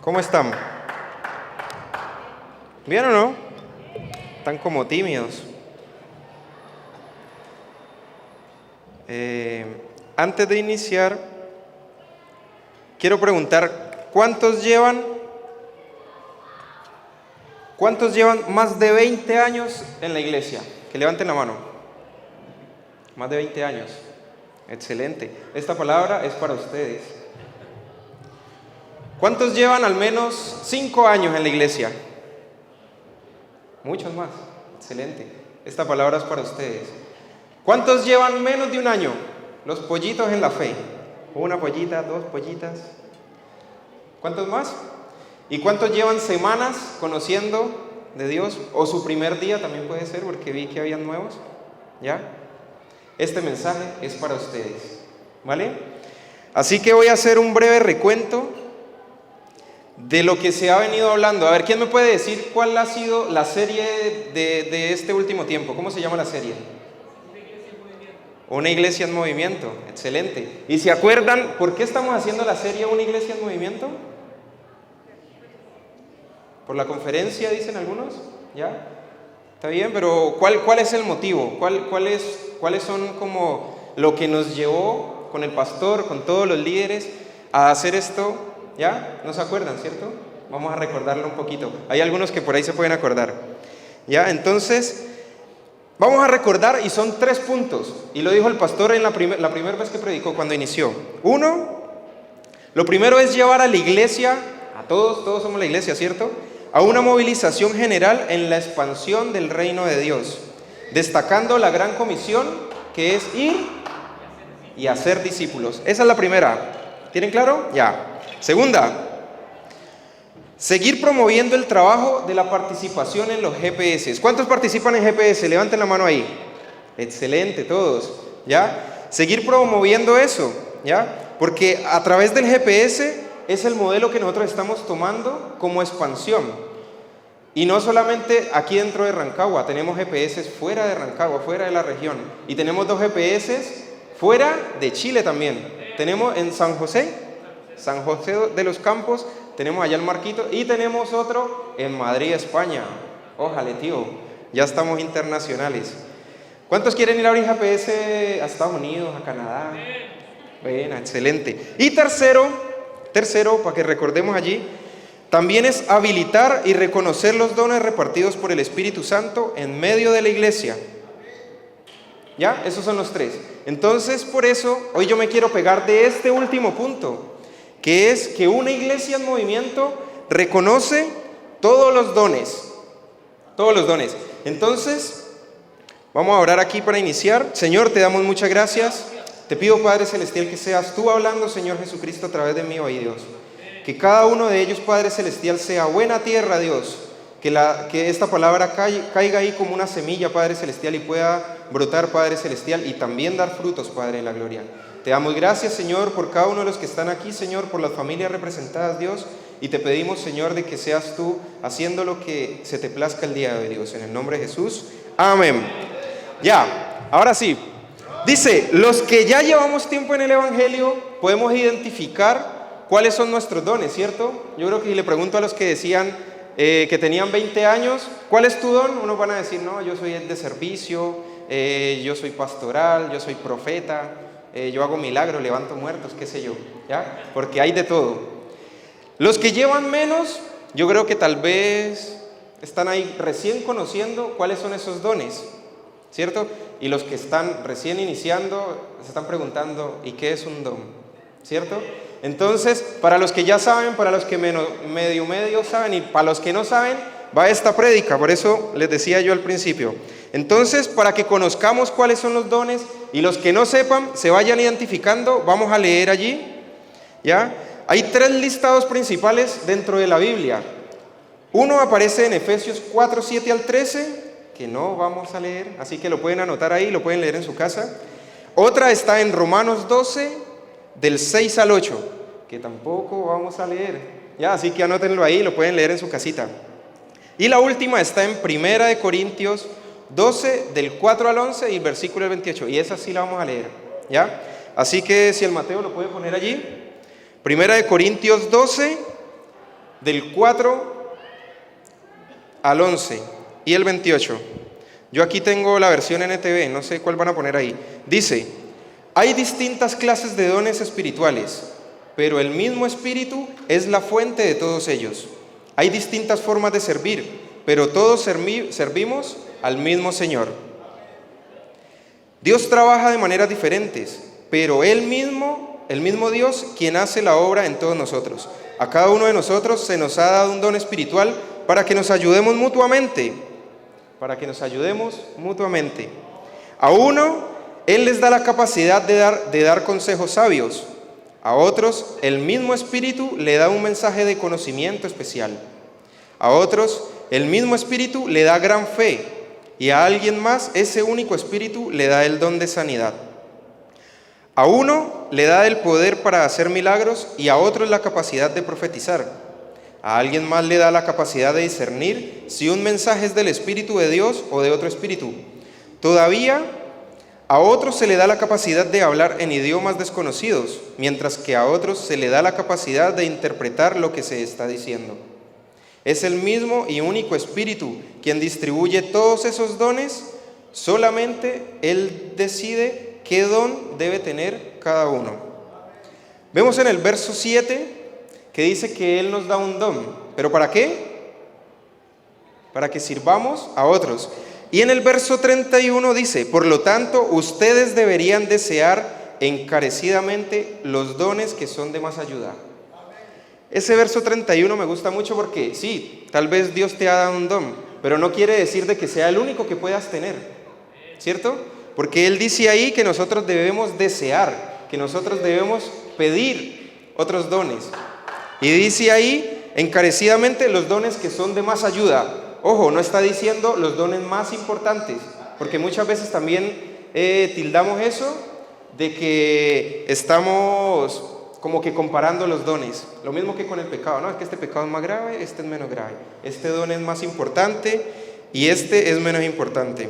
¿Cómo están? ¿Bien o no? Están como tímidos. Antes de iniciar, quiero preguntar, ¿cuántos llevan más de 20 años en la iglesia? Que levanten la mano. Más de 20 años. Excelente. Esta palabra es para ustedes. ¿Cuántos llevan al menos 5 años en la iglesia? Muchos más. Excelente. Esta palabra es para ustedes. ¿Cuántos llevan menos de un año? Los pollitos en la fe. Una pollita, dos pollitas. ¿Cuántos más? ¿Y cuántos llevan semanas conociendo de Dios? O su primer día también puede ser, porque vi que habían nuevos. ¿Ya? Este mensaje es para ustedes. ¿Vale? Así que voy a hacer un breve recuento de lo que se ha venido hablando. A ver, ¿quién me puede decir cuál ha sido la serie de este último tiempo? ¿Cómo se llama la serie? Una iglesia en movimiento. Excelente. ¿Y se acuerdan por qué estamos haciendo la serie Una iglesia en movimiento? ¿Por la conferencia, dicen algunos? ¿Ya? Está bien, pero ¿cuál es el motivo? ¿Cuáles son como lo que nos llevó con el pastor, con todos los líderes a hacer esto? ¿Ya? ¿No se acuerdan, cierto? Vamos a recordarlo un poquito. Hay algunos que por ahí se pueden acordar. ¿Ya? Entonces, vamos a recordar, y son 3 puntos. Y lo dijo el pastor en la primera vez que predicó, cuando inició. 1, lo primero es llevar a la iglesia, a todos somos la iglesia, ¿cierto?, a una movilización general en la expansión del reino de Dios, destacando la gran comisión, que es ir y hacer discípulos. Esa es la primera. ¿Tienen claro? Ya. Segunda, seguir promoviendo el trabajo de la participación en los GPS. ¿Cuántos participan en GPS? Levanten la mano ahí. Excelente, todos. ¿Ya? Seguir promoviendo eso, ¿ya? Porque a través del GPS es el modelo que nosotros estamos tomando como expansión. Y no solamente aquí dentro de Rancagua, tenemos GPS fuera de Rancagua, fuera de la región. Y tenemos 2 GPS fuera de Chile también. Tenemos en San José de los Campos, tenemos allá el Marquito, y tenemos otro en Madrid, España. Ójale, tío, ya estamos internacionales. ¿Cuántos quieren ir a abrir GPS a Estados Unidos, a Canadá? Bueno, excelente. Y tercero, para que recordemos allí, también es habilitar y reconocer los dones repartidos por el Espíritu Santo en medio de la iglesia. ¿Ya? Esos son los 3. Entonces, por eso, hoy yo me quiero pegar de este último punto, que es que una iglesia en movimiento reconoce todos los dones. Todos los dones. Entonces, vamos a orar aquí para iniciar. Señor, te damos muchas gracias. Te pido, Padre Celestial, que seas tú hablando, Señor Jesucristo, a través de mí hoy, Dios. Que cada uno de ellos, Padre Celestial, sea buena tierra, Dios. Que esta palabra caiga ahí como una semilla, Padre Celestial, y pueda brotar, Padre Celestial, y también dar frutos, Padre de la gloria. Te damos gracias, Señor, por cada uno de los que están aquí, Señor, por las familias representadas, Dios, y te pedimos, Señor, de que seas tú haciendo lo que se te plazca el día de hoy, Dios, en el nombre de Jesús. Amén. Ya, ahora sí. Dice, los que ya llevamos tiempo en el Evangelio, podemos identificar cuáles son nuestros dones, ¿cierto? Yo creo que si le pregunto a los que decían que tenían 20 años, ¿cuál es tu don? Unos van a decir, no, yo soy de servicio, yo soy pastoral, yo soy profeta, yo hago milagros, levanto muertos, qué sé yo, ¿ya? Porque hay de todo. Los que llevan menos, yo creo que tal vez están ahí recién conociendo cuáles son esos dones, ¿cierto? Y los que están recién iniciando se están preguntando, ¿y qué es un don? ¿Cierto? Entonces, para los que ya saben, para los que medio saben, y para los que no saben, va esta prédica. Por eso les decía yo al principio. Entonces, para que conozcamos cuáles son los dones y los que no sepan, se vayan identificando, vamos a leer allí, ¿ya? Hay 3 listados principales dentro de la Biblia. Uno aparece en Efesios 4, 7 al 13, que no vamos a leer, así que lo pueden anotar ahí, lo pueden leer en su casa. Otra está en Romanos 12, del 6 al 8, que tampoco vamos a leer, ya, así que anótenlo ahí, lo pueden leer en su casita. Y la última está en Primera de Corintios 12, del 4 al 11 y versículo 28, y esa sí la vamos a leer, ¿ya? Así que si el Mateo lo puede poner allí, Primera de Corintios 12, del 4 al 11 y el 28. Yo aquí tengo la versión NTV, no sé cuál van a poner ahí. Dice: hay distintas clases de dones espirituales, pero el mismo Espíritu es la fuente de todos ellos. Hay distintas formas de servir, pero todos servimos al mismo Señor. Dios trabaja de maneras diferentes, pero el mismo Dios quien hace la obra en todos nosotros. A cada uno de nosotros se nos ha dado un don espiritual para que nos ayudemos mutuamente. A uno, Él les da la capacidad de dar consejos sabios. A otros, el mismo Espíritu le da un mensaje de conocimiento especial. A otros, el mismo Espíritu le da gran fe. Y a alguien más, ese único Espíritu le da el don de sanidad. A uno le da el poder para hacer milagros y a otros la capacidad de profetizar. A alguien más le da la capacidad de discernir si un mensaje es del Espíritu de Dios o de otro espíritu. Todavía, a otros se le da la capacidad de hablar en idiomas desconocidos, mientras que a otros se le da la capacidad de interpretar lo que se está diciendo. Es el mismo y único Espíritu quien distribuye todos esos dones, solamente Él decide qué don debe tener cada uno. Vemos en el verso 7 que dice que Él nos da un don, ¿pero para qué? Para que sirvamos a otros. Y en el verso 31 dice: por lo tanto, ustedes deberían desear encarecidamente los dones que son de más ayuda. Ese verso 31 me gusta mucho porque sí, tal vez Dios te ha dado un don, pero no quiere decir de que sea el único que puedas tener, ¿cierto? Porque Él dice ahí que nosotros debemos desear, que nosotros debemos pedir otros dones. Y dice ahí, encarecidamente, los dones que son de más ayuda. Ojo, no está diciendo los dones más importantes, porque muchas veces también tildamos eso de que estamos como que comparando los dones. Lo mismo que con el pecado, ¿no? Es que este pecado es más grave, este es menos grave. Este don es más importante y este es menos importante.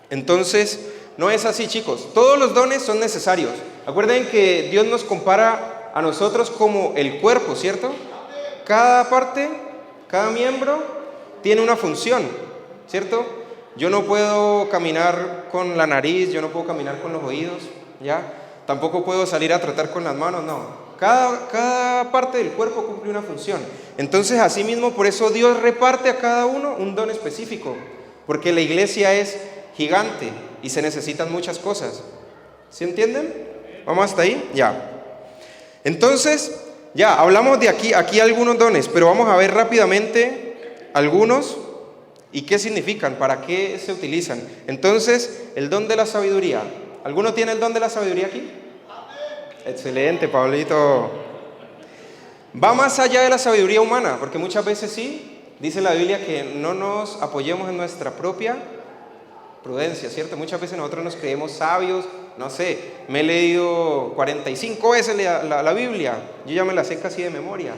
Entonces, no es así, chicos. Todos los dones son necesarios. Acuerden que Dios nos compara a nosotros como el cuerpo, ¿cierto? Cada parte, cada miembro tiene una función, ¿cierto? Yo no puedo caminar con la nariz, yo no puedo caminar con los oídos, ¿ya? Tampoco puedo salir a trotar con las manos, no. Cada parte del cuerpo cumple una función. Entonces, así mismo, por eso Dios reparte a cada uno un don específico, porque la iglesia es gigante y se necesitan muchas cosas. ¿Sí entienden? ¿Vamos hasta ahí? Ya. Entonces, ya, hablamos de aquí algunos dones, pero vamos a ver rápidamente algunos y qué significan, para qué se utilizan. Entonces, el don de la sabiduría. ¿Alguno tiene el don de la sabiduría aquí? Excelente, Pablito. Va más allá de la sabiduría humana, porque muchas veces sí, dice la Biblia que no nos apoyemos en nuestra propia prudencia, ¿cierto? Muchas veces nosotros nos creemos sabios, no sé, me he leído 45 veces la Biblia, yo ya me la sé casi de memoria,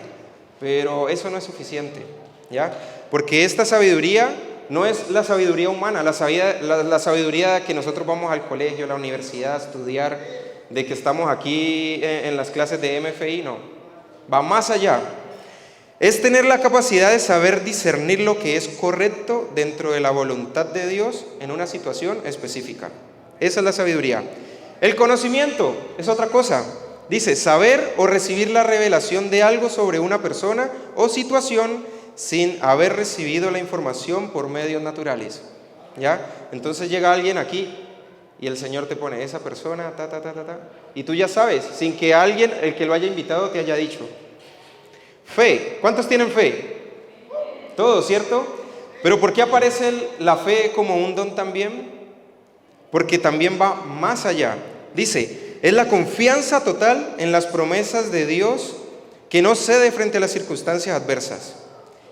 pero eso no es suficiente, ¿ya? Porque esta sabiduría no es la sabiduría humana, la sabiduría que nosotros vamos al colegio, a la universidad a estudiar, de que estamos aquí en las clases de MFI, no, va más allá. Es tener la capacidad de saber discernir lo que es correcto dentro de la voluntad de Dios en una situación específica. Esa es la sabiduría. El conocimiento es otra cosa. Dice, saber o recibir la revelación de algo sobre una persona o situación sin haber recibido la información por medios naturales. ¿Ya? Entonces llega alguien aquí y el Señor te pone esa persona, y tú ya sabes, sin que alguien, el que lo haya invitado, te haya dicho. Fe. ¿Cuántos tienen fe? Todos, ¿cierto? Pero ¿por qué aparece la fe como un don también? Porque también va más allá. Dice, es la confianza total en las promesas de Dios que no cede frente a las circunstancias adversas.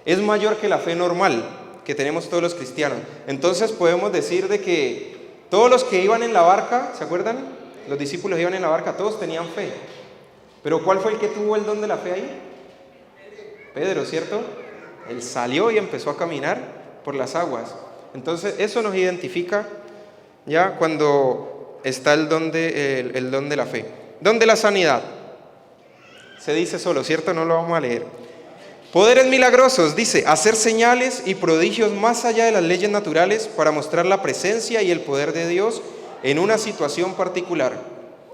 Es mayor que la fe normal que tenemos todos los cristianos. Entonces podemos decir de que todos los que iban en la barca, ¿se acuerdan? Los discípulos iban en la barca, todos tenían fe. Pero ¿cuál fue el que tuvo el don de la fe ahí? Pedro, ¿cierto? Él salió y empezó a caminar por las aguas. Entonces eso nos identifica ya cuando está el don de la fe. Don de la sanidad. Se dice solo, ¿cierto? No lo vamos a leer. Poderes milagrosos, dice, hacer señales y prodigios más allá de las leyes naturales para mostrar la presencia y el poder de Dios en una situación particular.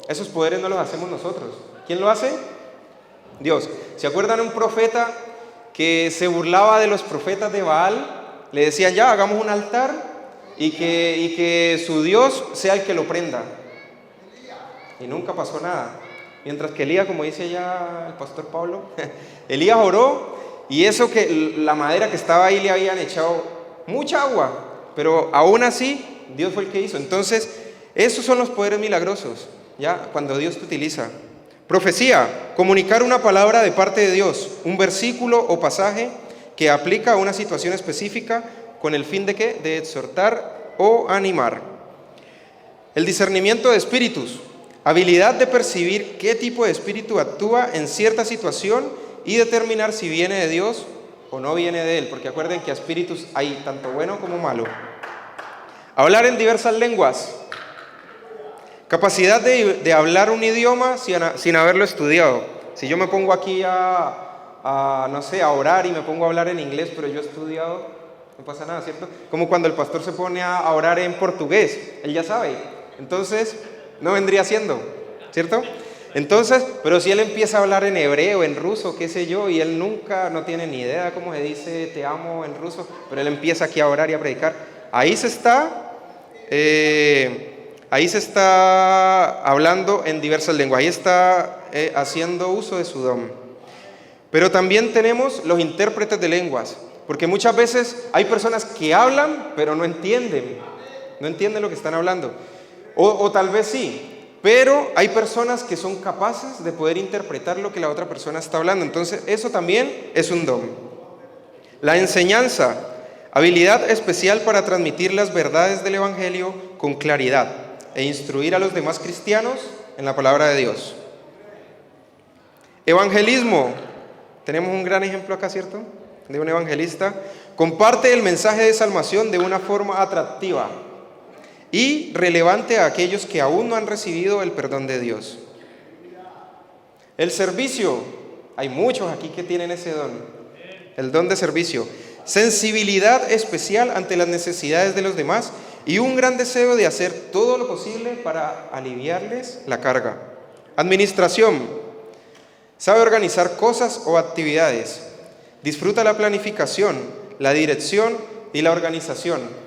Esos poderes no los hacemos nosotros. ¿Quién lo hace? Dios. ¿Se acuerdan un profeta que se burlaba de los profetas de Baal? Le decían, ya, hagamos un altar y que su Dios sea el que lo prenda. Y nunca pasó nada. Mientras que Elías, como dice ya el pastor Pablo, Elías oró y eso que la madera que estaba ahí le habían echado mucha agua, pero aún así Dios fue el que hizo. Entonces, esos son los poderes milagrosos, ya, cuando Dios te utiliza. Profecía, comunicar una palabra de parte de Dios, un versículo o pasaje que aplica a una situación específica con el fin de ¿qué? De exhortar o animar. El discernimiento de espíritus, habilidad de percibir qué tipo de espíritu actúa en cierta situación y determinar si viene de Dios o no viene de Él, porque acuerden que espíritus hay tanto bueno como malo. Hablar en diversas lenguas, capacidad de hablar un idioma sin haberlo estudiado. Si yo me pongo aquí no sé, a orar y me pongo a hablar en inglés, pero yo he estudiado, no pasa nada, ¿cierto? Como cuando el pastor se pone a orar en portugués, él ya sabe, entonces no vendría siendo, ¿cierto? Entonces, pero si él empieza a hablar en hebreo, en ruso, qué sé yo, y él nunca, no tiene ni idea cómo se dice te amo en ruso, pero él empieza aquí a orar y a predicar, ahí se está hablando en diversas lenguas, ahí está haciendo uso de su don. Pero también tenemos los intérpretes de lenguas, porque muchas veces hay personas que hablan, pero no entienden lo que están hablando, o tal vez sí. Pero hay personas que son capaces de poder interpretar lo que la otra persona está hablando. Entonces, eso también es un don. La enseñanza, habilidad especial para transmitir las verdades del Evangelio con claridad e instruir a los demás cristianos en la palabra de Dios. Evangelismo, tenemos un gran ejemplo acá, ¿cierto? De un evangelista. Comparte el mensaje de salvación de una forma atractiva y relevante a aquellos que aún no han recibido el perdón de Dios. El servicio, hay muchos aquí que tienen ese don, el don de servicio. Sensibilidad especial ante las necesidades de los demás y un gran deseo de hacer todo lo posible para aliviarles la carga. Administración, sabe organizar cosas o actividades, disfruta la planificación, la dirección y la organización.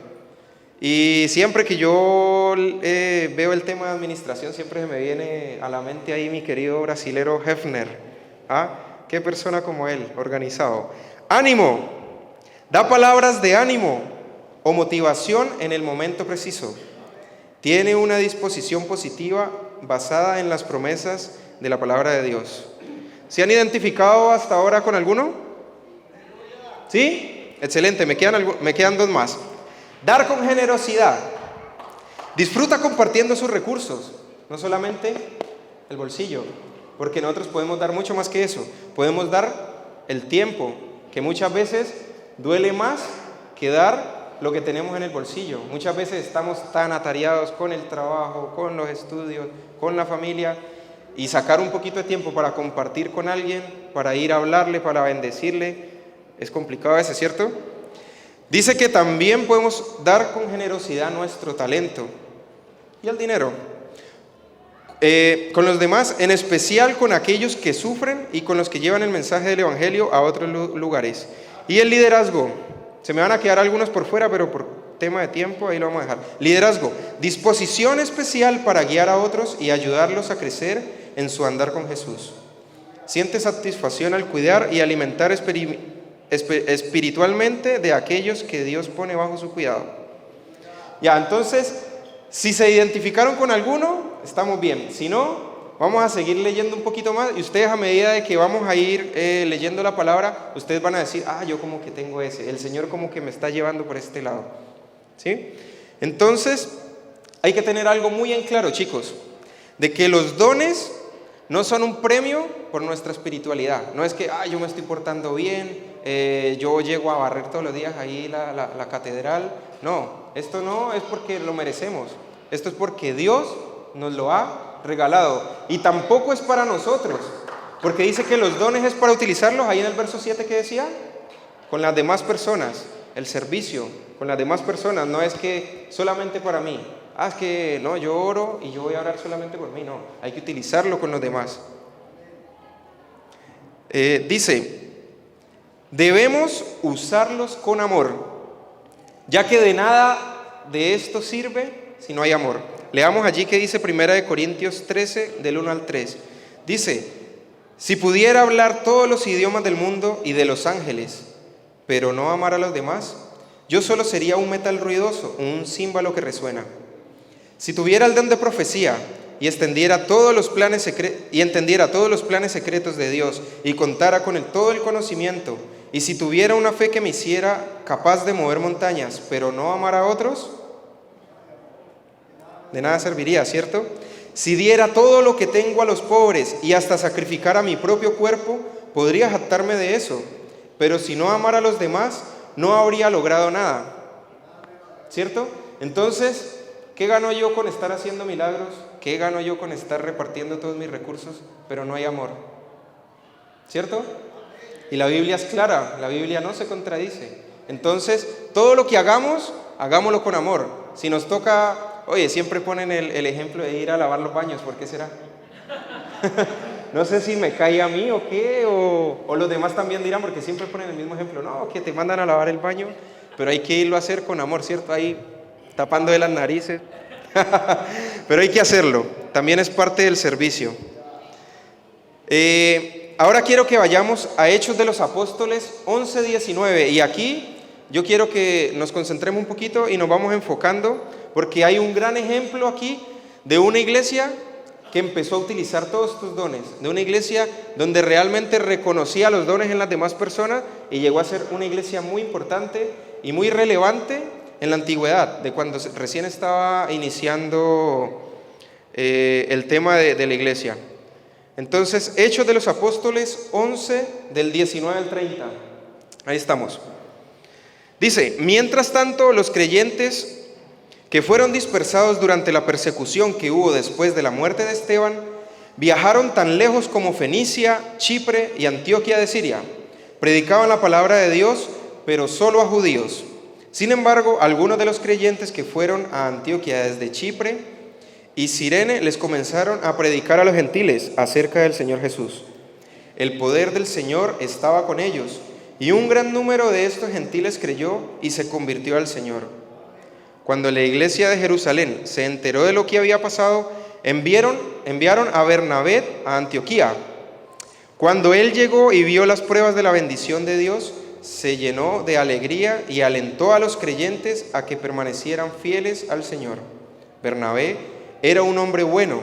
Y siempre que yo veo el tema de administración, siempre me viene a la mente ahí mi querido brasilero Hefner. Qué persona como él, organizado. Ánimo, da palabras de ánimo o motivación en el momento preciso. Tiene una disposición positiva basada en las promesas de la palabra de Dios. ¿Se han identificado hasta ahora con alguno? ¿Sí? Excelente, me quedan dos más. Dar con generosidad. Disfruta compartiendo sus recursos, no solamente el bolsillo, porque nosotros podemos dar mucho más que eso. Podemos dar el tiempo, que muchas veces duele más que dar lo que tenemos en el bolsillo. Muchas veces estamos tan atareados con el trabajo, con los estudios, con la familia, y sacar un poquito de tiempo para compartir con alguien, para ir a hablarle, para bendecirle, es complicado a veces, ¿cierto? Dice que también podemos dar con generosidad nuestro talento y el dinero. Con los demás, en especial con aquellos que sufren y con los que llevan el mensaje del Evangelio a otros lugares. Y el liderazgo. Se me van a quedar algunos por fuera, pero por tema de tiempo ahí lo vamos a dejar. Liderazgo. Disposición especial para guiar a otros y ayudarlos a crecer en su andar con Jesús. Siente satisfacción al cuidar y alimentar espiritualmente de aquellos que Dios pone bajo su cuidado. Ya, entonces, si se identificaron con alguno, estamos bien. Si no, vamos a seguir leyendo un poquito más y ustedes, a medida de que vamos a ir leyendo la palabra, ustedes van a decir, yo como que tengo ese, el Señor como que me está llevando por este lado, ¿sí? Entonces, hay que tener algo muy en claro, chicos, de que los dones no son un premio por nuestra espiritualidad. No es que, yo me estoy portando bien, yo llego a barrer todos los días ahí la catedral. No, esto no es porque lo merecemos. Esto es porque Dios nos lo ha regalado. Y tampoco es para nosotros. Porque dice que los dones es para utilizarlos, ahí en el verso 7 que decía, con las demás personas, el servicio con las demás personas, no es que solamente para mí. Es que no, yo oro y yo voy a orar solamente por mí, no, hay que utilizarlo con los demás. Dice, debemos usarlos con amor, ya que de nada de esto sirve si no hay amor. Leamos allí que dice 1 Corintios 13, del 1 al 3. Dice, si pudiera hablar todos los idiomas del mundo y de los ángeles, pero no amar a los demás, yo solo sería un metal ruidoso, un címbalo que resuena. Si tuviera el don de profecía y entendiera todos los planes secretos de Dios y contara con todo el conocimiento, y si tuviera una fe que me hiciera capaz de mover montañas, pero no amar a otros, de nada serviría, ¿cierto? Si diera todo lo que tengo a los pobres y hasta sacrificara mi propio cuerpo, podría jactarme de eso. Pero si no amara a los demás, no habría logrado nada, ¿cierto? Entonces, ¿qué gano yo con estar haciendo milagros? ¿Qué gano yo con estar repartiendo todos mis recursos? Pero no hay amor, ¿cierto? Y la Biblia es clara, la Biblia no se contradice. Entonces, todo lo que hagamos, hagámoslo con amor. Si nos toca, oye, siempre ponen el ejemplo de ir a lavar los baños, ¿por qué será? No sé si me cae a mí o qué, o los demás también dirán, porque siempre ponen el mismo ejemplo. No, que te mandan a lavar el baño, pero hay que irlo a hacer con amor, ¿cierto? Ahí tapando de las narices. Pero hay que hacerlo, también es parte del servicio. Ahora quiero que vayamos a Hechos de los Apóstoles 11:19, y aquí yo quiero que nos concentremos un poquito y nos vamos enfocando, porque hay un gran ejemplo aquí de una iglesia que empezó a utilizar todos estos dones, de una iglesia donde realmente reconocía los dones en las demás personas y llegó a ser una iglesia muy importante y muy relevante en la antigüedad, de cuando recién estaba iniciando el tema de la iglesia. Entonces, Hechos de los Apóstoles 11, del 19 al 30. Ahí estamos. Dice, mientras tanto, los creyentes que fueron dispersados durante la persecución que hubo después de la muerte de Esteban, viajaron tan lejos como Fenicia, Chipre y Antioquía de Siria. Predicaban la palabra de Dios, pero solo a judíos. Sin embargo, algunos de los creyentes que fueron a Antioquía desde Chipre y Cirene les comenzaron a predicar a los gentiles acerca del Señor Jesús. El poder del Señor estaba con ellos, y un gran número de estos gentiles creyó y se convirtió al Señor. Cuando la iglesia de Jerusalén se enteró de lo que había pasado, enviaron a Bernabé a Antioquía. Cuando él llegó y vio las pruebas de la bendición de Dios, se llenó de alegría y alentó a los creyentes a que permanecieran fieles al Señor. Bernabé era un hombre bueno,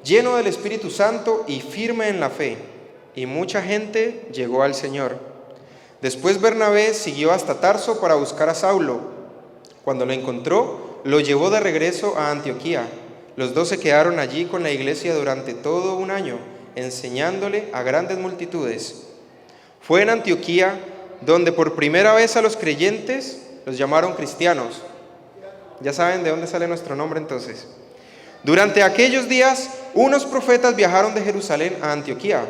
lleno del Espíritu Santo y firme en la fe, y mucha gente llegó al Señor. Después Bernabé siguió hasta Tarso para buscar a Saulo. Cuando lo encontró, lo llevó de regreso a Antioquía. Los dos se quedaron allí con la iglesia durante todo un año, enseñándole a grandes multitudes. Fue en Antioquía donde por primera vez a los creyentes los llamaron cristianos. Ya saben de dónde sale nuestro nombre entonces. Durante aquellos días, unos profetas viajaron de Jerusalén a Antioquía.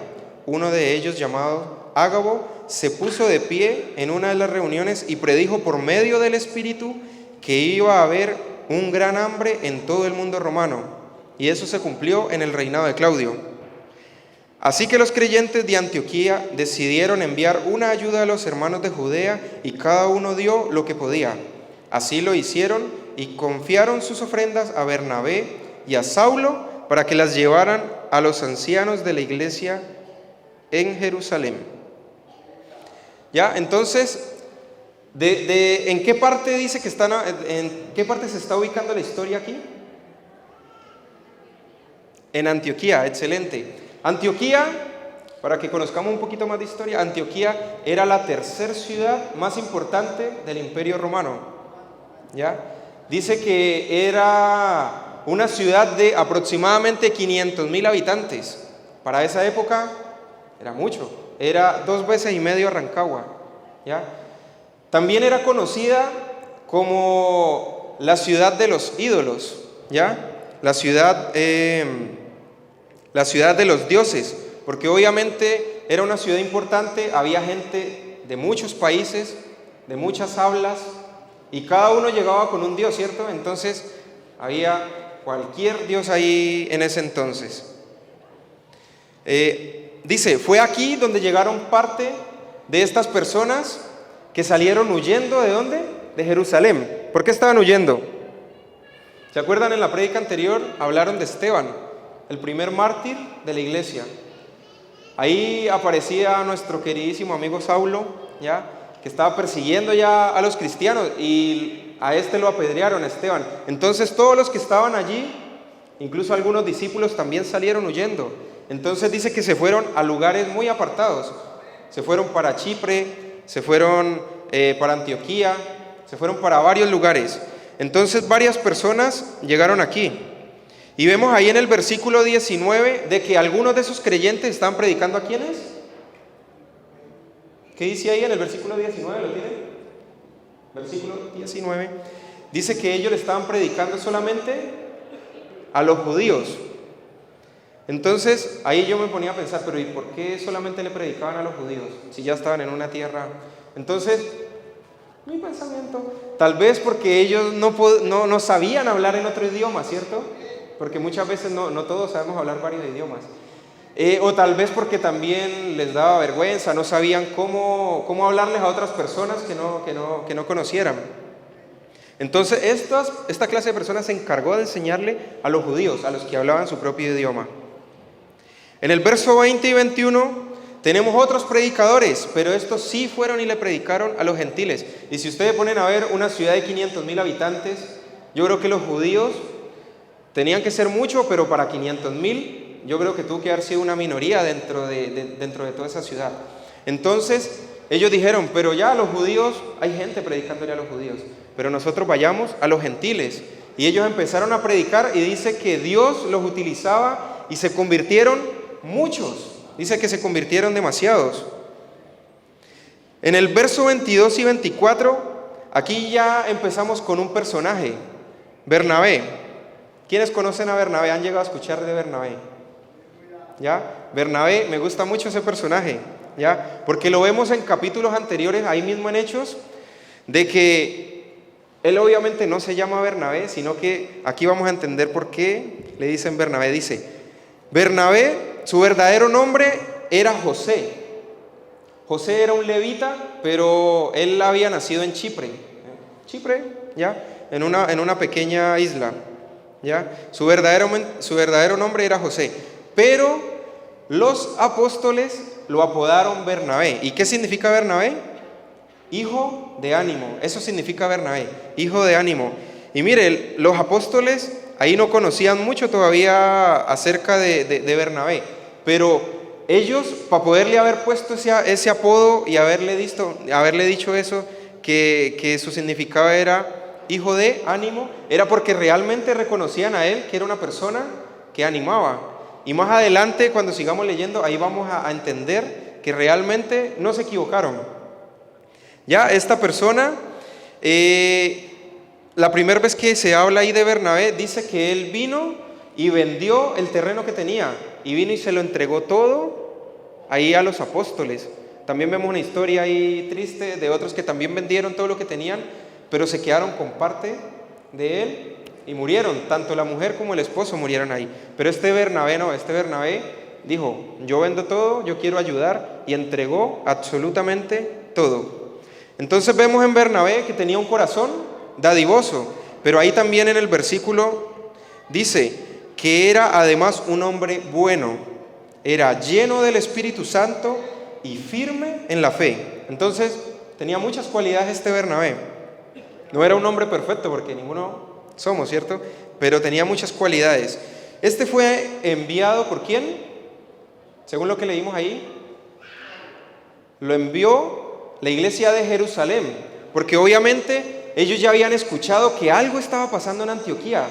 Uno de ellos, llamado Ágabo, se puso de pie en una de las reuniones y predijo por medio del Espíritu que iba a haber un gran hambre en todo el mundo romano, y eso se cumplió en el reinado de Claudio. Así que los creyentes de Antioquía decidieron enviar una ayuda a los hermanos de Judea, y cada uno dio lo que podía. Así lo hicieron y confiaron sus ofrendas a Bernabé y a Saulo para que las llevaran a los ancianos de la iglesia en Jerusalén. Ya, entonces, ¿en qué parte dice que están, en qué parte se está ubicando la historia aquí? En Antioquía, excelente. Antioquía, para que conozcamos un poquito más de historia, Antioquía era la tercera ciudad más importante del Imperio Romano. ¿Ya? Dice que era una ciudad de aproximadamente 500,000 habitantes. Para esa época era mucho, era 2 veces y medio Rancagua. ¿Ya? También era conocida como la ciudad de los ídolos, ¿ya? La ciudad de los dioses, porque obviamente era una ciudad importante, había gente de muchos países, de muchas hablas, y cada uno llegaba con un Dios, ¿cierto? Entonces había cualquier Dios ahí en ese entonces. Dice, fue aquí donde llegaron parte de estas personas que salieron huyendo, ¿de dónde? De Jerusalén. ¿Por qué estaban huyendo? ¿Se acuerdan? En la prédica anterior hablaron de Esteban, el primer mártir de la iglesia. Ahí aparecía nuestro queridísimo amigo Saulo, ¿ya? Que estaba persiguiendo ya a los cristianos y a este lo apedrearon, a Esteban. Entonces todos los que estaban allí, incluso algunos discípulos también salieron huyendo. Entonces dice que se fueron a lugares muy apartados. Se fueron para Chipre, se fueron para Antioquía, se fueron para varios lugares. Entonces varias personas llegaron aquí. Y vemos ahí en el versículo 19 de que algunos de esos creyentes estaban predicando. ¿A quiénes? ¿Qué dice ahí en el versículo 19? ¿Lo tienen? Versículo 19. Dice que ellos le estaban predicando solamente a los judíos. Entonces ahí yo me ponía a pensar, pero ¿y por qué solamente le predicaban a los judíos? Si ya estaban en una tierra. Entonces, mi pensamiento, tal vez porque ellos no sabían hablar en otro idioma, ¿cierto? Porque muchas veces no todos sabemos hablar varios idiomas. O tal vez porque también les daba vergüenza, no sabían cómo hablarles a otras personas que no conocieran. Entonces esta clase de personas se encargó de enseñarle a los judíos, a los que hablaban su propio idioma. En el verso 20 y 21 tenemos otros predicadores, pero estos sí fueron y le predicaron a los gentiles. Y si ustedes ponen a ver una ciudad de 500,000 habitantes, yo creo que los judíos tenían que ser mucho, pero para 500,000 yo creo que tuvo que haber sido una minoría dentro de toda esa ciudad. Entonces ellos dijeron, pero ya los judíos, hay gente predicándole a los judíos, pero nosotros vayamos a los gentiles. Y ellos empezaron a predicar y dice que Dios los utilizaba y se convirtieron muchos. Dice que se convirtieron demasiados. En el verso 22 y 24, aquí ya empezamos con un personaje, Bernabé. ¿Quiénes conocen a Bernabé? ¿Han llegado a escuchar de Bernabé? ¿Ya? Bernabé, me gusta mucho ese personaje, ¿ya? Porque lo vemos en capítulos anteriores, ahí mismo en Hechos, de que él obviamente no se llama Bernabé, sino que aquí vamos a entender por qué le dicen Bernabé. Dice, Bernabé, su verdadero nombre era José. José era un levita, pero él había nacido en Chipre. Chipre, ¿ya? En una pequeña isla, ¿ya? Su verdadero nombre era José. Pero los apóstoles lo apodaron Bernabé. ¿Y qué significa Bernabé? Hijo de ánimo. Eso significa Bernabé, hijo de ánimo. Y mire, los apóstoles ahí no conocían mucho todavía acerca de Bernabé, pero ellos, para poderle haber puesto ese apodo y haberle dicho eso, que su significado era hijo de ánimo, era porque realmente reconocían a él que era una persona que animaba. Y más adelante, cuando sigamos leyendo, ahí vamos a entender que realmente no se equivocaron. Ya esta persona, la primera vez que se habla ahí de Bernabé, dice que él vino y vendió el terreno que tenía, y vino y se lo entregó todo ahí a los apóstoles. También vemos una historia ahí triste de otros que también vendieron todo lo que tenían, pero se quedaron con parte de él y murieron, tanto la mujer como el esposo murieron ahí. Pero este Bernabé no, este Bernabé dijo, yo vendo todo, yo quiero ayudar, y entregó absolutamente todo. Entonces vemos en Bernabé que tenía un corazón dadivoso, pero ahí también en el versículo dice que era además un hombre bueno, era lleno del Espíritu Santo y firme en la fe. Entonces tenía muchas cualidades este Bernabé. No era un hombre perfecto, porque ninguno somos, ¿cierto? Pero tenía muchas cualidades. Este fue enviado ¿por quién? Según lo que leímos ahí, lo envió la iglesia de Jerusalén, porque obviamente ellos ya habían escuchado que algo estaba pasando en Antioquía,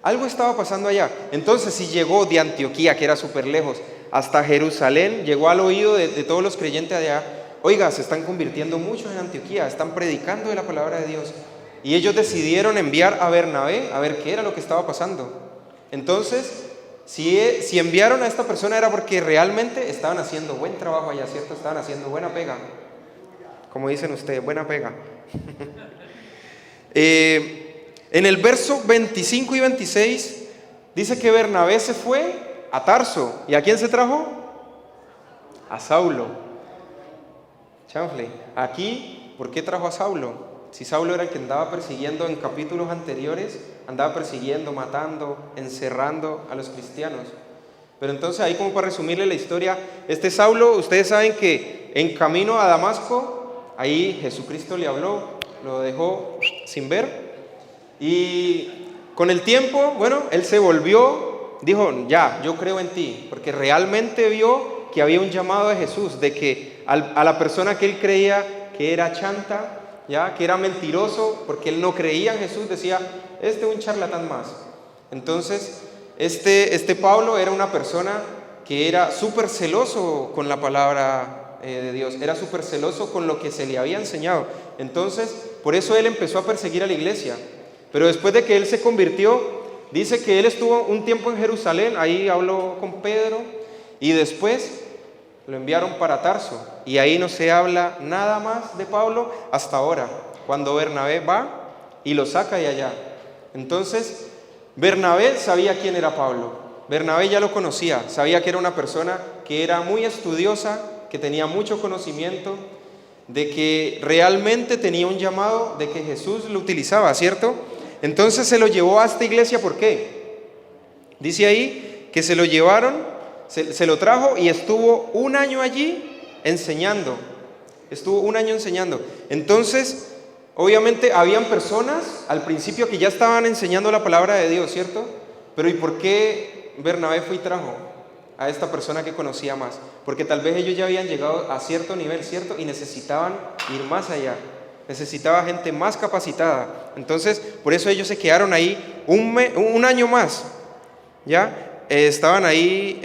algo estaba pasando allá. Entonces si llegó de Antioquía, que era súper lejos, hasta Jerusalén, llegó al oído de todos los creyentes allá, oiga, se están convirtiendo muchos en Antioquía, están predicando de la palabra de Dios. Y ellos decidieron enviar a Bernabé a ver qué era lo que estaba pasando. Entonces Si enviaron a esta persona era porque realmente estaban haciendo buen trabajo allá, ¿cierto? Estaban haciendo buena pega. Como dicen ustedes, buena pega. En el verso 25 y 26 dice que Bernabé se fue a Tarso. ¿Y a quién se trajo? A Saulo. Chanfle. Aquí, ¿por qué trajo a Saulo? Si Saulo era el que andaba persiguiendo en capítulos anteriores, andaba persiguiendo, matando, encerrando a los cristianos. Pero entonces ahí, como para resumirle la historia, este Saulo, ustedes saben que en camino a Damasco, ahí Jesucristo le habló, lo dejó sin ver. Y con el tiempo, bueno, él se volvió, dijo, ya, yo creo en ti, porque realmente vio que había un llamado de Jesús, de que a la persona que él creía que era chanta, ya, que era mentiroso, porque él no creía en Jesús, decía, este es un charlatán más. Entonces, este Pablo era una persona que era súper celoso con la palabra de Dios, era súper celoso con lo que se le había enseñado. Entonces, por eso él empezó a perseguir a la iglesia. Pero después de que él se convirtió, dice que él estuvo un tiempo en Jerusalén, ahí habló con Pedro, y después lo enviaron para Tarso, y ahí no se habla nada más de Pablo hasta ahora, cuando Bernabé va y lo saca de allá. Entonces, Bernabé sabía quién era Pablo, Bernabé ya lo conocía, sabía que era una persona que era muy estudiosa, que tenía mucho conocimiento, de que realmente tenía un llamado, de que Jesús lo utilizaba, ¿cierto? Entonces se lo llevó a esta iglesia, ¿por qué? Dice ahí que se lo llevaron, se lo trajo y estuvo un año allí enseñando. Estuvo un año enseñando. Entonces, obviamente habían personas al principio que ya estaban enseñando la palabra de Dios, ¿cierto? Pero ¿y por qué Bernabé fue y trajo a esta persona que conocía más? Porque tal vez ellos ya habían llegado a cierto nivel, ¿cierto? Y necesitaban ir más allá. Necesitaba gente más capacitada. Entonces, por eso ellos se quedaron ahí un año más, ¿ya? Estaban ahí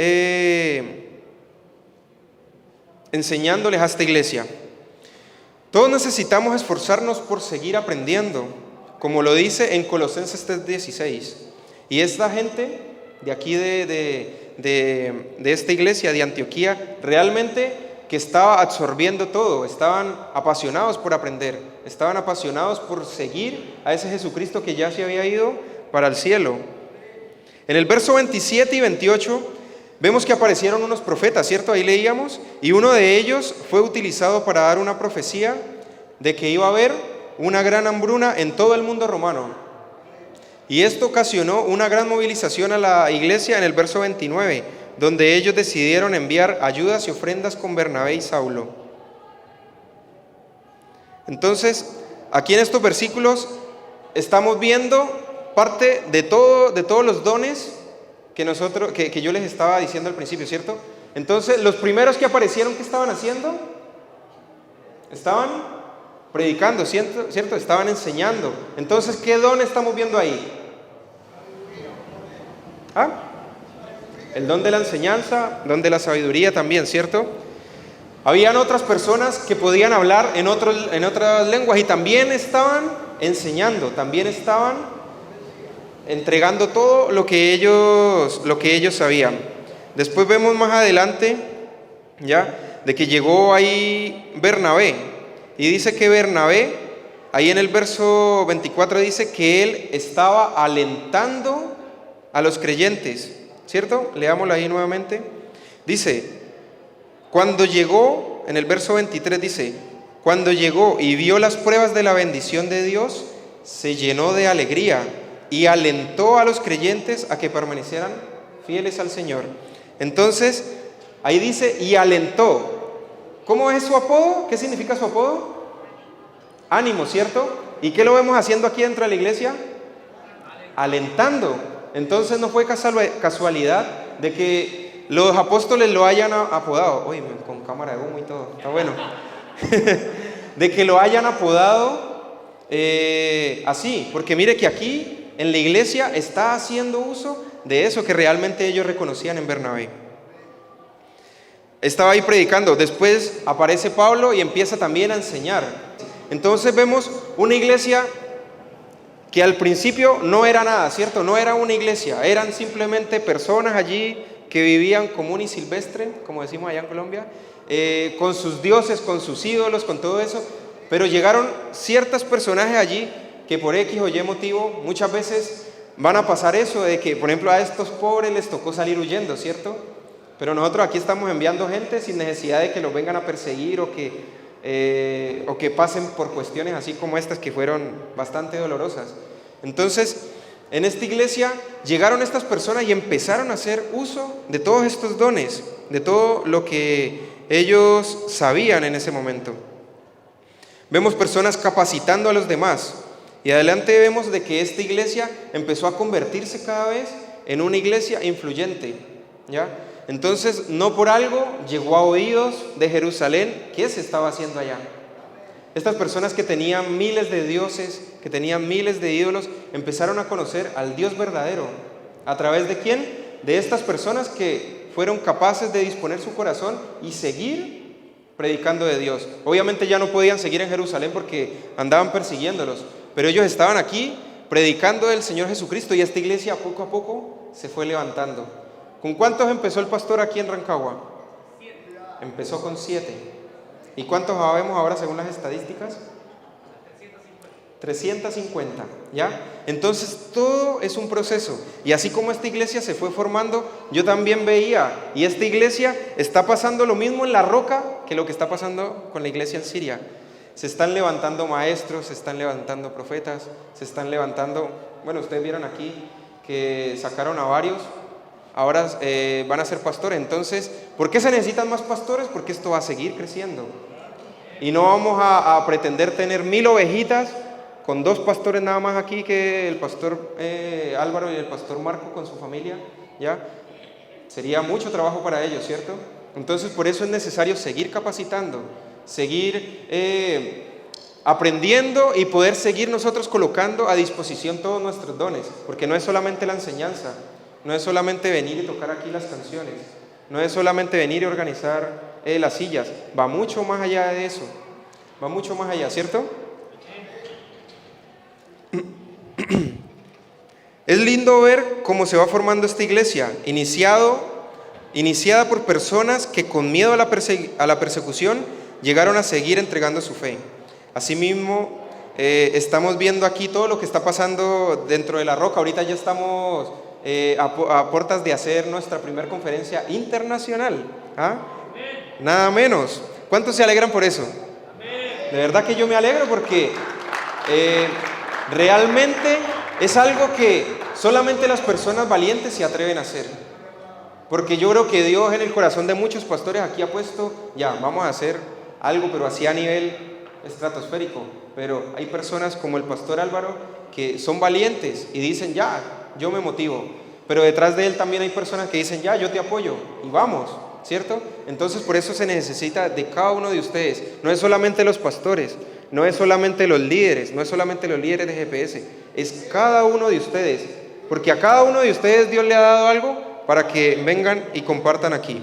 enseñándoles a esta iglesia. Todos necesitamos esforzarnos por seguir aprendiendo, como lo dice en Colosenses 3:16. Y esta gente de aquí de esta iglesia de Antioquía, realmente que estaba absorbiendo todo, estaban apasionados por aprender, estaban apasionados por seguir a ese Jesucristo que ya se había ido para el cielo. En el verso 27 y 28 vemos que aparecieron unos profetas, ¿cierto? Ahí leíamos, y uno de ellos fue utilizado para dar una profecía de que iba a haber una gran hambruna en todo el mundo romano. Y esto ocasionó una gran movilización a la iglesia en el verso 29, donde ellos decidieron enviar ayudas y ofrendas con Bernabé y Saulo. Entonces, aquí en estos versículos estamos viendo parte de todos los dones que yo les estaba diciendo al principio, ¿cierto? Entonces, los primeros que aparecieron, ¿qué estaban haciendo? Estaban predicando, ¿cierto? Estaban enseñando. Entonces, ¿qué don estamos viendo ahí? ¿Ah? El don de la enseñanza, don de la sabiduría también, ¿cierto? Habían otras personas que podían hablar en otras lenguas y también estaban enseñando, también estaban entregando todo lo que ellos sabían. Después vemos más adelante, ya, de que llegó ahí Bernabé, y dice que Bernabé, ahí en el verso 24 dice que él estaba alentando a los creyentes, ¿cierto? Leámoslo ahí nuevamente. Dice, cuando llegó, en el verso 23 dice, cuando llegó y vio las pruebas de la bendición de Dios, se llenó de alegría y alentó a los creyentes a que permanecieran fieles al Señor. Entonces, ahí dice, y alentó. ¿Cómo es su apodo? ¿Qué significa su apodo? Ánimo, ¿cierto? ¿Y qué lo vemos haciendo aquí dentro de la iglesia? Alentando. Entonces no fue casualidad de que los apóstoles lo hayan apodado. Uy, con cámara de humo y todo, está bueno. De que lo hayan apodado así, porque mire que aquí en la iglesia está haciendo uso de eso que realmente ellos reconocían en Bernabé. Estaba ahí predicando, después aparece Pablo y empieza también a enseñar. Entonces vemos una iglesia que al principio no era nada, ¿cierto? No era una iglesia, eran simplemente personas allí que vivían común y silvestre, como decimos allá en Colombia, con sus dioses, con sus ídolos, con todo eso, pero llegaron ciertos personajes allí que por X o Y motivo muchas veces van a pasar eso de que, por ejemplo, a estos pobres les tocó salir huyendo, ¿cierto? Pero nosotros aquí estamos enviando gente sin necesidad de que los vengan a perseguir o que pasen por cuestiones así como estas que fueron bastante dolorosas. Entonces, en esta iglesia llegaron estas personas y empezaron a hacer uso de todos estos dones, de todo lo que ellos sabían en ese momento. Vemos personas capacitando a los demás y adelante vemos de que esta iglesia empezó a convertirse cada vez en una iglesia influyente, ¿ya? Entonces, no por algo llegó a oídos de Jerusalén qué se estaba haciendo allá. Estas personas que tenían miles de dioses, que tenían miles de ídolos, empezaron a conocer al Dios verdadero. ¿A través de quién? De estas personas que fueron capaces de disponer su corazón y seguir predicando de Dios. Obviamente ya no podían seguir en Jerusalén porque andaban persiguiéndolos, pero ellos estaban aquí predicando del Señor Jesucristo y esta iglesia poco a poco se fue levantando. ¿Con cuántos empezó el pastor aquí en Rancagua? 7. Empezó con 7. ¿Y cuántos habemos ahora según las estadísticas? 350, ¿ya? Entonces todo es un proceso. Y así como esta iglesia se fue formando, yo también veía, y esta iglesia está pasando lo mismo en La Roca que lo que está pasando con la iglesia en Siria. Se están levantando maestros, se están levantando profetas, se están levantando, bueno, ustedes vieron aquí que sacaron a varios. Ahora van a ser pastores. Entonces, ¿por qué se necesitan más pastores? Porque esto va a seguir creciendo. Y no vamos a pretender tener 1000 ovejitas con 2 pastores nada más aquí, que el pastor Álvaro y el pastor Marco con su familia, ¿ya? Sería mucho trabajo para ellos, ¿cierto? Entonces, por eso es necesario seguir capacitando, seguir aprendiendo y poder seguir nosotros colocando a disposición todos nuestros dones, porque no es solamente la enseñanza, no es solamente venir y tocar aquí las canciones, no es solamente venir y organizar las sillas, va mucho más allá de eso, va mucho más allá, ¿cierto? Es lindo ver cómo se va formando esta iglesia, iniciada por personas que con miedo a la persecución llegaron a seguir entregando su fe. Asimismo, estamos viendo aquí todo lo que está pasando dentro de La Roca. Ahorita ya estamos a puertas de hacer nuestra primera conferencia internacional. ¿Ah? Nada menos. ¿Cuántos se alegran por eso? De verdad que yo me alegro porque realmente es algo que solamente las personas valientes se atreven a hacer. Porque yo creo que Dios en el corazón de muchos pastores aquí ha puesto, ya, vamos a hacer algo, pero así a nivel estratosférico. Pero hay personas como el pastor Álvaro que son valientes y dicen, ya, yo me motivo. Pero detrás de él también hay personas que dicen, ya, yo te apoyo y vamos, ¿cierto? Entonces por eso se necesita de cada uno de ustedes. No es solamente los pastores, no es solamente los líderes, no es solamente los líderes de GPS, es cada uno de ustedes. Porque a cada uno de ustedes Dios le ha dado algo para que vengan y compartan aquí.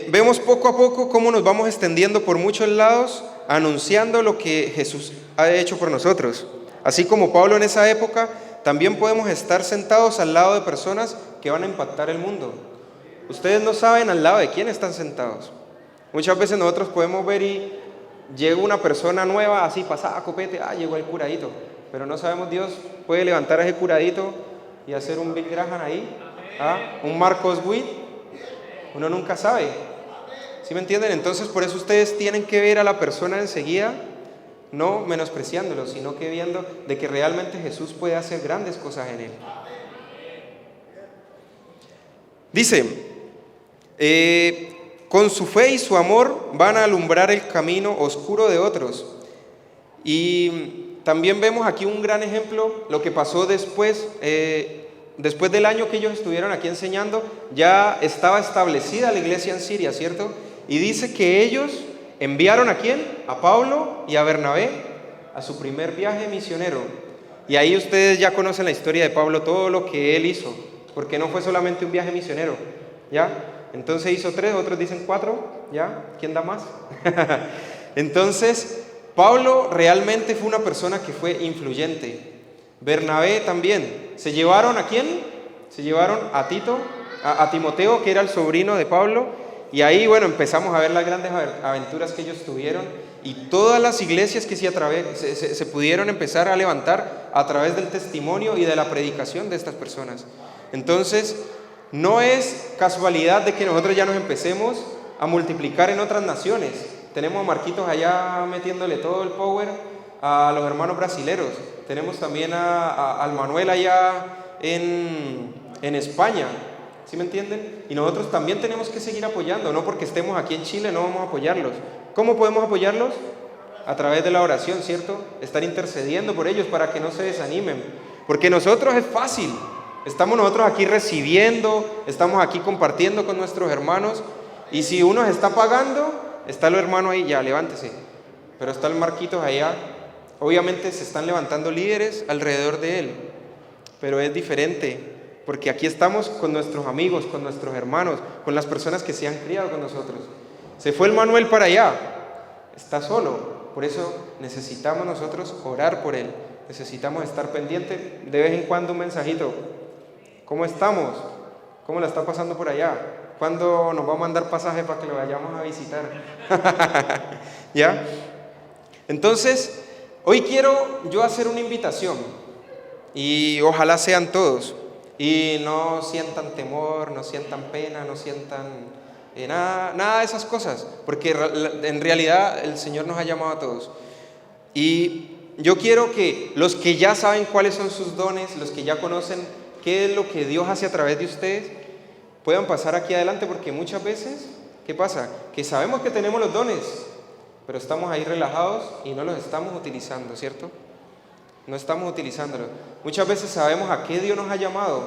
Vemos poco a poco cómo nos vamos extendiendo por muchos lados, anunciando lo que Jesús ha hecho por nosotros. Así como Pablo en esa época, también podemos estar sentados al lado de personas que van a impactar el mundo. Ustedes no saben al lado de quién están sentados. Muchas veces nosotros podemos ver y llega una persona nueva, así pasada a copete, llegó el curadito. Pero no sabemos, Dios puede levantar a ese curadito y hacer un Big Graham ahí, un Marcos Witt. Uno nunca sabe, ¿sí me entienden? Entonces por eso ustedes tienen que ver a la persona enseguida, no menospreciándolo, sino que viendo de que realmente Jesús puede hacer grandes cosas en él. Dice, con su fe y su amor van a alumbrar el camino oscuro de otros. Y también vemos aquí un gran ejemplo, lo que pasó después del año que ellos estuvieron aquí enseñando, ya estaba establecida la iglesia en Siria, ¿cierto? Y dice que ellos enviaron ¿a quién? A Pablo y a Bernabé a su primer viaje misionero. Y ahí ustedes ya conocen la historia de Pablo, todo lo que él hizo, porque no fue solamente un viaje misionero, ¿ya? Entonces hizo 3, otros dicen 4, ¿ya? ¿Quién da más? Entonces, Pablo realmente fue una persona que fue influyente. Bernabé también. ¿Se llevaron a quién? Se llevaron a Tito, a Timoteo, que era el sobrino de Pablo. Y ahí, bueno, empezamos a ver las grandes aventuras que ellos tuvieron y todas las iglesias que se pudieron empezar a levantar a través del testimonio y de la predicación de estas personas. Entonces, no es casualidad de que nosotros ya nos empecemos a multiplicar en otras naciones. Tenemos a Marquitos allá metiéndole todo el power a los hermanos brasileros. Tenemos también al Manuel allá en España. ¿Sí me entienden? Y nosotros también tenemos que seguir apoyando, no porque estemos aquí en Chile no vamos a apoyarlos. ¿Cómo podemos apoyarlos? A través de la oración, ¿cierto? Estar intercediendo por ellos para que no se desanimen. Porque nosotros es fácil, estamos nosotros aquí recibiendo, estamos aquí compartiendo con nuestros hermanos, y si uno se está pagando, está el hermano ahí, ya, levántese. Pero está el Marquitos allá, obviamente se están levantando líderes alrededor de él, pero es diferente. Porque aquí estamos con nuestros amigos, con nuestros hermanos, con las personas que se han criado con nosotros. Se fue el Manuel para allá, está solo. Por eso necesitamos nosotros orar por él. Necesitamos estar pendientes de vez en cuando un mensajito. ¿Cómo estamos? ¿Cómo la está pasando por allá? ¿Cuándo nos va a mandar pasaje para que lo vayamos a visitar? ¿Ya? Entonces, hoy quiero yo hacer una invitación y ojalá sean todos. Y no sientan temor, no sientan pena, no sientan nada de esas cosas, porque en realidad el Señor nos ha llamado a todos. Y yo quiero que los que ya saben cuáles son sus dones, los que ya conocen qué es lo que Dios hace a través de ustedes, puedan pasar aquí adelante, porque muchas veces, ¿qué pasa? Que sabemos que tenemos los dones, pero estamos ahí relajados y no los estamos utilizando, ¿cierto? No estamos utilizándolo. Muchas veces sabemos a qué Dios nos ha llamado,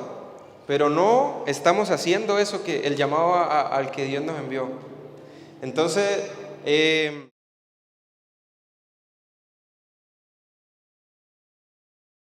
pero no estamos haciendo eso, que el llamado al que Dios nos envió. Entonces,